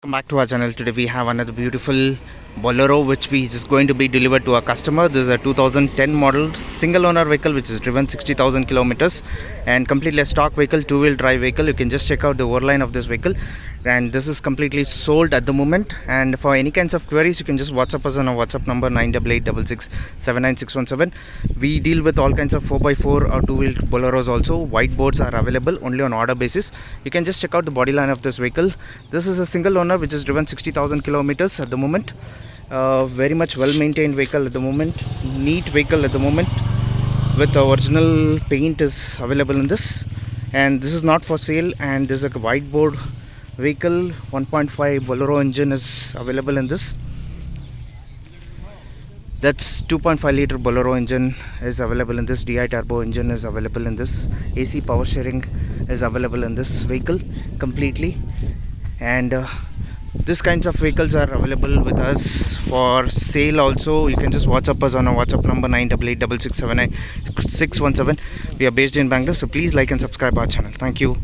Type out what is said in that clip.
Welcome back to our channel. Today we have another beautiful Bolero which we is going to be delivered to our customer. This is a 2010 model single owner vehicle which is driven 60,000 kilometers and completely a stock vehicle, two-wheel drive vehicle. You can just check out the overline of this vehicle, and this is completely sold at the moment. And for any kinds of queries, you can just WhatsApp us on our WhatsApp number 9886679617. We deal with all kinds of 4x4 or two-wheel Boleros also. White boards are available only on order basis. You can just check out the body line of this vehicle. This is a single owner which is driven 60,000 kilometers at the moment. Very much well maintained vehicle at the moment, neat vehicle at the moment, with the original paint is available in this, and this is not for sale. And this is a white board vehicle. 1.5 Bolero engine is available in this. That's 2.5 liter Bolero engine is available in this. DI turbo engine is available in this. AC power steering is available in this vehicle completely. And these kinds of vehicles are available with us for sale also. You can just WhatsApp us on our WhatsApp number 9886679617. We are based in Bangalore, so please like and subscribe our channel. Thank you.